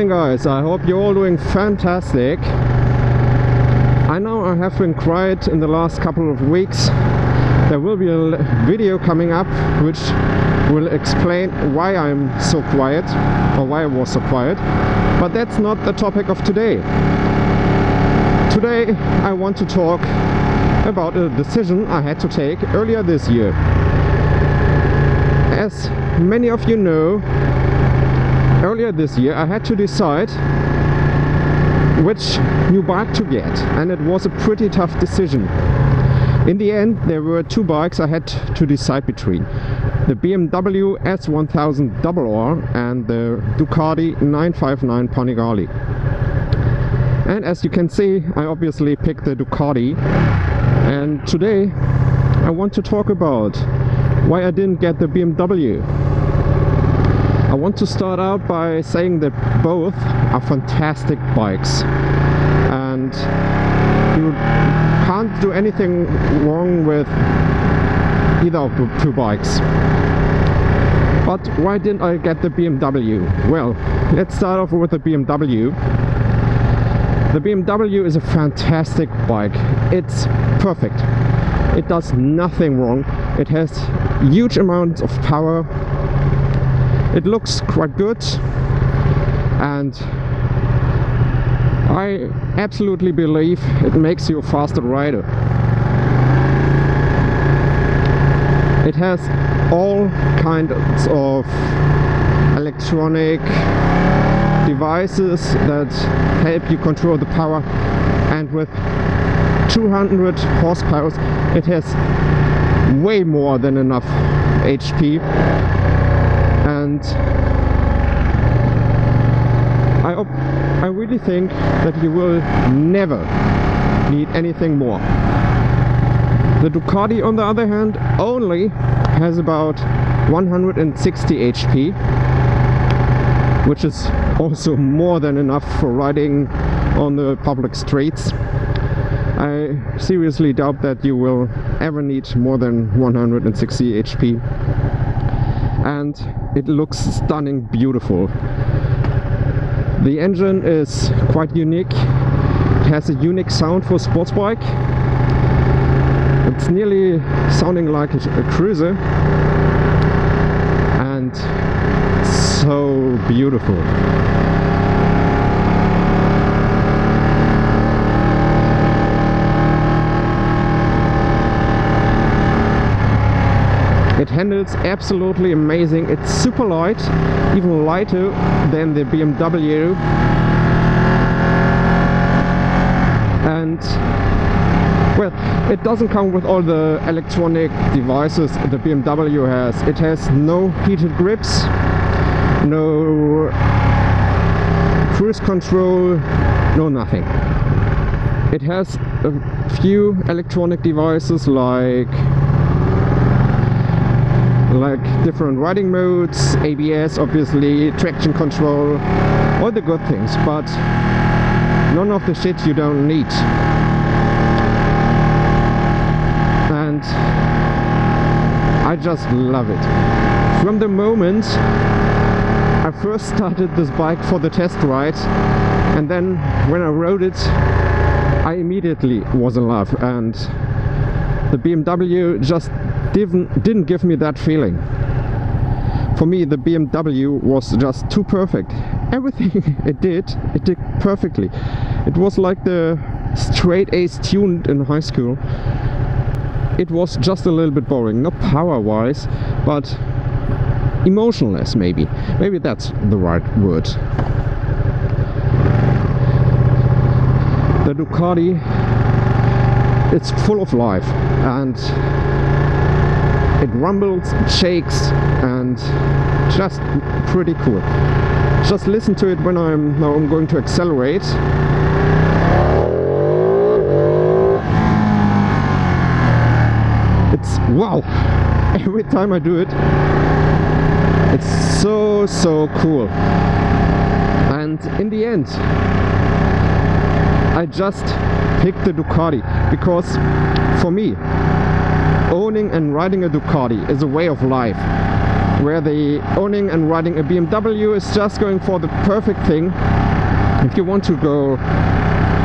morning, guys. I hope you're all doing fantastic. I know I have been quiet in the last couple of weeks. There will be a video coming up which will explain why I'm so quiet, or why I was so quiet, but that's not the topic of today. Today I want to talk about a decision I had to take earlier this year. As many of you know, earlier this year I had to decide which new bike to get, and it was a pretty tough decision. In the end, there were two bikes I had to decide between: the BMW S1000RR and the Ducati 959 Panigale. And as you can see, I obviously picked the Ducati, and today I want to talk about why I didn't get the BMW. I want to start out by saying that both are fantastic bikes, and you can't do anything wrong with either of the two bikes. But why didn't I get the BMW? Well, let's start off with the BMW. The BMW is a fantastic bike. It's perfect. It does nothing wrong. It has huge amounts of power. It looks quite good, and I absolutely believe it makes you a faster rider. It has all kinds of electronic devices that help you control the power, and with 200 horsepower it has way more than enough HP, and I really think that you will never need anything more. The Ducati, on the other hand, only has about 160 HP, which is also more than enough for riding on the public streets. I seriously doubt that you will ever need more than 160 HP. And it looks stunning, beautiful. The engine is quite unique. It has a unique sound for a sports bike. It's nearly sounding like a cruiser, and so beautiful. It handles absolutely amazing. It's super light, even lighter than the BMW. And well, it doesn't come with all the electronic devices the BMW has. It has no heated grips, no cruise control, no nothing. It has a few electronic devices like different riding modes, ABS obviously, traction control, all the good things, but none of the shit you don't need. And I just love it. From the moment I first started this bike for the test ride, and then when I rode it, I immediately was in love, and the BMW just didn't give me that feeling. For me, the BMW was just too perfect. Everything it did perfectly. It was like the straight A's tuned in high school. It was just a little bit boring, not power-wise, but emotionless, maybe. Maybe that's the right word. The Ducati, it's full of life, and it rumbles, it shakes, and just pretty cool. Just listen to it when I'm going to accelerate. It's wow! Every time I do it, it's so cool. And in the end, I just picked the Ducati because for me, owning and riding a Ducati is a way of life. where the owning and riding a BMW is just going for the perfect thing. If you want to go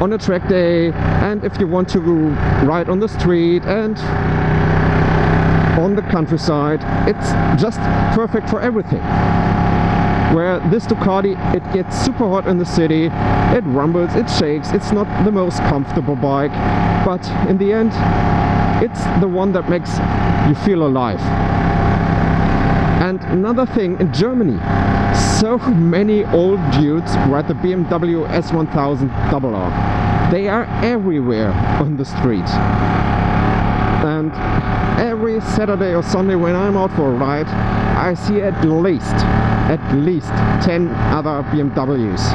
on a track day, and if you want to ride on the street and on the countryside, it's just perfect for everything. Where this Ducati, it gets super hot in the city, it rumbles, it shakes, it's not the most comfortable bike, but in the end it's the one that makes you feel alive. And another thing, in Germany, so many old dudes ride the BMW S1000RR. They are everywhere on the street. And every Saturday or Sunday when I'm out for a ride, I see at least 10 other BMWs.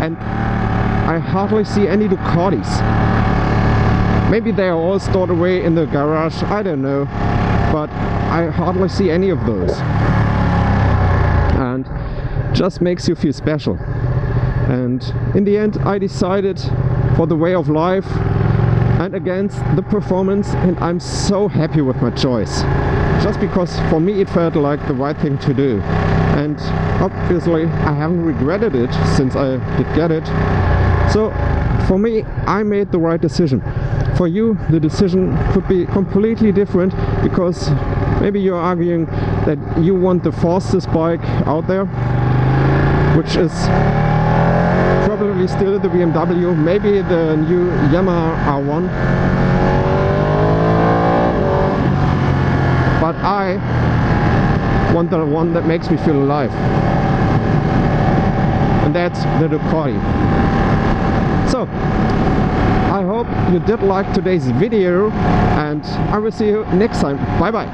And I hardly see any Ducatis. Maybe they are all stored away in the garage, I don't know. But I hardly see any of those. And just makes you feel special. And in the end I decided for the way of life and against the performance, and I'm so happy with my choice. Just because for me it felt like the right thing to do. And obviously I haven't regretted it since I did get it. So for me, I made the right decision. For you, the decision could be completely different, because maybe you're arguing that you want the fastest bike out there, which is probably still the BMW, maybe the new Yamaha R1. But I want the one that makes me feel alive. And that's the Ducati. So, I hope you did like today's video, and I will see you next time. Bye bye.